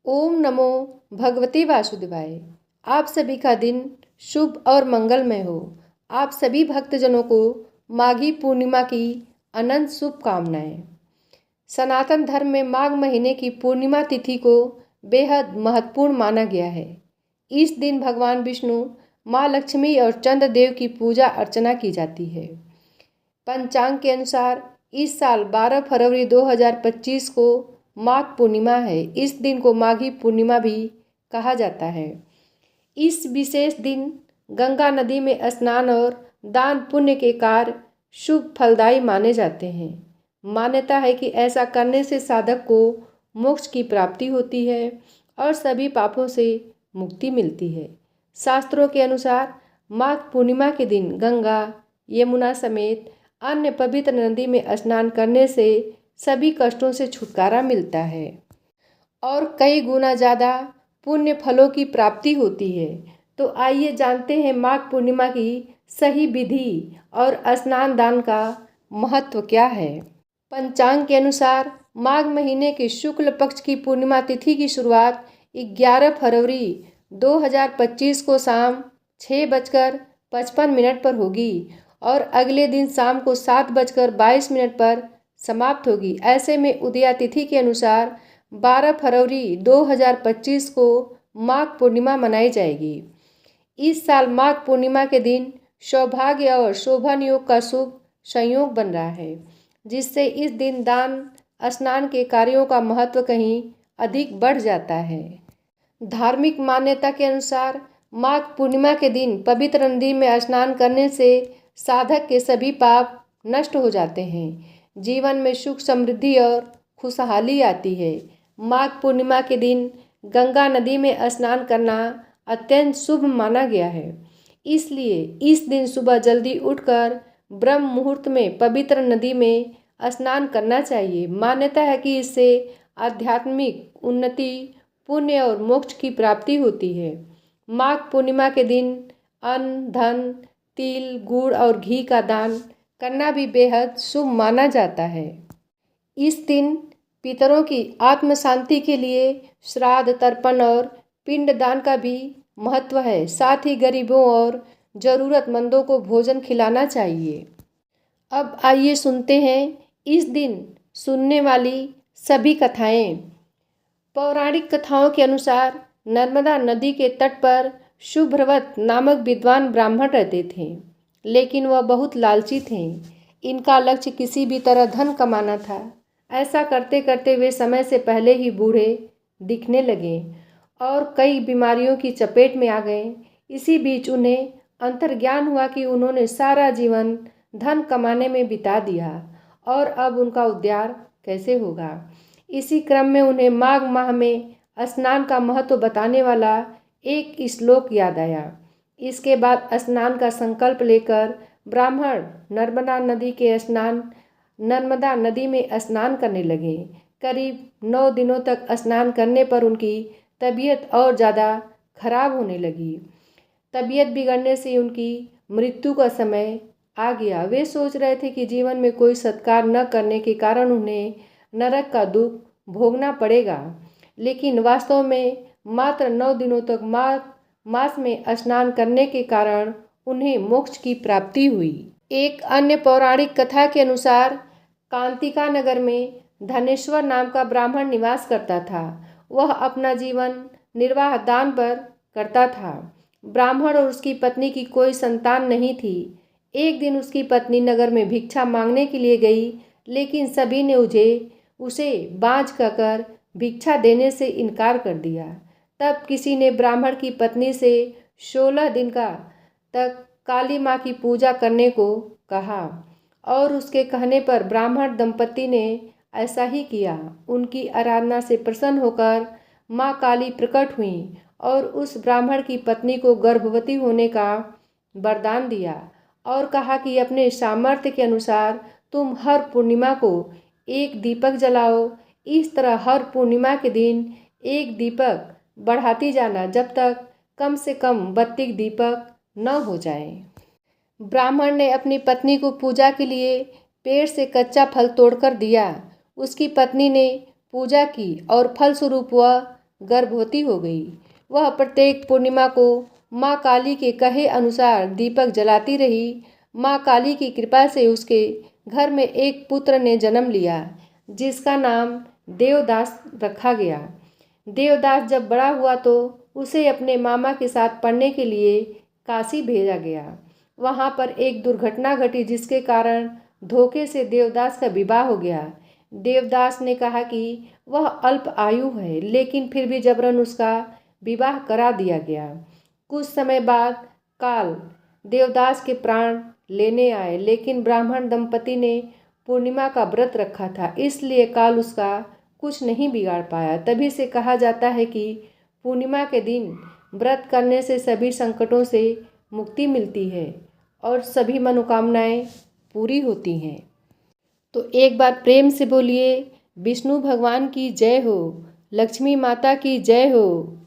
ओम नमो भगवते वासुदेवाय। आप सभी का दिन शुभ और मंगलमय हो। आप सभी भक्तजनों को माघी पूर्णिमा की अनंत शुभकामनाएं। सनातन धर्म में माघ महीने की पूर्णिमा तिथि को बेहद महत्वपूर्ण माना गया है। इस दिन भगवान विष्णु, माँ लक्ष्मी और चंद्रदेव की पूजा अर्चना की जाती है। पंचांग के अनुसार इस साल 12 फरवरी 2025 को माघ पूर्णिमा है। इस दिन को माघी पूर्णिमा भी कहा जाता है। इस विशेष दिन गंगा नदी में स्नान और दान पुण्य के कार्य शुभ फलदायी माने जाते हैं। मान्यता है कि ऐसा करने से साधक को मोक्ष की प्राप्ति होती है और सभी पापों से मुक्ति मिलती है। शास्त्रों के अनुसार माघ पूर्णिमा के दिन गंगा, यमुना समेत अन्य पवित्र नदी में स्नान करने से सभी कष्टों से छुटकारा मिलता है और कई गुना ज़्यादा पुण्य फलों की प्राप्ति होती है। तो आइए जानते हैं माघ पूर्णिमा की सही विधि और स्नान दान का महत्व क्या है। पंचांग के अनुसार माघ महीने के शुक्ल पक्ष की पूर्णिमा तिथि की शुरुआत 11 फरवरी 2025 को शाम 6:55 पर होगी और अगले दिन शाम को 7:22 पर समाप्त होगी। ऐसे में उदया तिथि के अनुसार 12 फरवरी 2025 को माघ पूर्णिमा मनाई जाएगी। इस साल माघ पूर्णिमा के दिन सौभाग्य और शोभन योग का शुभ संयोग बन रहा है, जिससे इस दिन दान स्नान के कार्यों का महत्व कहीं अधिक बढ़ जाता है। धार्मिक मान्यता के अनुसार माघ पूर्णिमा के दिन पवित्र नदी में स्नान करने से साधक के सभी पाप नष्ट हो जाते हैं। जीवन में सुख समृद्धि और खुशहाली आती है। माघ पूर्णिमा के दिन गंगा नदी में स्नान करना अत्यंत शुभ माना गया है। इसलिए इस दिन सुबह जल्दी उठकर ब्रह्म मुहूर्त में पवित्र नदी में स्नान करना चाहिए। मान्यता है कि इससे आध्यात्मिक उन्नति, पुण्य और मोक्ष की प्राप्ति होती है। माघ पूर्णिमा के दिन अन्न, धन, तिल, गुड़ और घी का दान करना भी बेहद शुभ माना जाता है। इस दिन पितरों की आत्म शांति के लिए श्राद्ध, तर्पण और पिंडदान का भी महत्व है। साथ ही गरीबों और ज़रूरतमंदों को भोजन खिलाना चाहिए। अब आइए सुनते हैं इस दिन सुनने वाली सभी कथाएं। पौराणिक कथाओं के अनुसार नर्मदा नदी के तट पर शुभ्रवत नामक विद्वान ब्राह्मण रहते थे, लेकिन वह बहुत लालची थे। इनका लक्ष्य किसी भी तरह धन कमाना था। ऐसा करते करते वे समय से पहले ही बूढ़े दिखने लगे और कई बीमारियों की चपेट में आ गए। इसी बीच उन्हें अंतर्ज्ञान हुआ कि उन्होंने सारा जीवन धन कमाने में बिता दिया और अब उनका उद्धार कैसे होगा। इसी क्रम में उन्हें माघ माह में स्नान का महत्व बताने वाला एक श्लोक याद आया। इसके बाद स्नान का संकल्प लेकर ब्राह्मण नर्मदा नदी में स्नान करने लगे। करीब 9 दिनों तक स्नान करने पर उनकी तबीयत और ज़्यादा खराब होने लगी। तबीयत बिगड़ने से उनकी मृत्यु का समय आ गया। वे सोच रहे थे कि जीवन में कोई सत्कार न करने के कारण उन्हें नरक का दुख भोगना पड़ेगा, लेकिन वास्तव में मात्र 9 दिनों तक मास में स्नान करने के कारण उन्हें मोक्ष की प्राप्ति हुई। एक अन्य पौराणिक कथा के अनुसार कांतिका नगर में धनेश्वर नाम का ब्राह्मण निवास करता था। वह अपना जीवन निर्वाह दान पर करता था। ब्राह्मण और उसकी पत्नी की कोई संतान नहीं थी। एक दिन उसकी पत्नी नगर में भिक्षा मांगने के लिए गई, लेकिन सभी ने उसे बाँझ कहकर भिक्षा देने से इनकार कर दिया। तब किसी ने ब्राह्मण की पत्नी से 16 दिन तक काली माँ की पूजा करने को कहा और उसके कहने पर ब्राह्मण दंपति ने ऐसा ही किया। उनकी आराधना से प्रसन्न होकर माँ काली प्रकट हुई और उस ब्राह्मण की पत्नी को गर्भवती होने का वरदान दिया और कहा कि अपने सामर्थ्य के अनुसार तुम हर पूर्णिमा को एक दीपक जलाओ। इस तरह हर पूर्णिमा के दिन एक दीपक बढ़ाती जाना जब तक कम से कम 32 दीपक न हो जाए। ब्राह्मण ने अपनी पत्नी को पूजा के लिए पेड़ से कच्चा फल तोड़कर दिया। उसकी पत्नी ने पूजा की और फलस्वरूप वह गर्भवती हो गई। वह प्रत्येक पूर्णिमा को माँ काली के कहे अनुसार दीपक जलाती रही। माँ काली की कृपा से उसके घर में एक पुत्र ने जन्म लिया, जिसका नाम देवदास रखा गया। देवदास जब बड़ा हुआ तो उसे अपने मामा के साथ पढ़ने के लिए काशी भेजा गया। वहाँ पर एक दुर्घटना घटी, जिसके कारण धोखे से देवदास का विवाह हो गया। देवदास ने कहा कि वह अल्प आयु है, लेकिन फिर भी जबरन उसका विवाह करा दिया गया। कुछ समय बाद काल देवदास के प्राण लेने आए, लेकिन ब्राह्मण दंपति ने पूर्णिमा का व्रत रखा था, इसलिए काल उसका कुछ नहीं बिगाड़ पाया। तभी से कहा जाता है कि पूर्णिमा के दिन व्रत करने से सभी संकटों से मुक्ति मिलती है और सभी मनोकामनाएं पूरी होती हैं। तो एक बार प्रेम से बोलिए विष्णु भगवान की जय हो, लक्ष्मी माता की जय हो।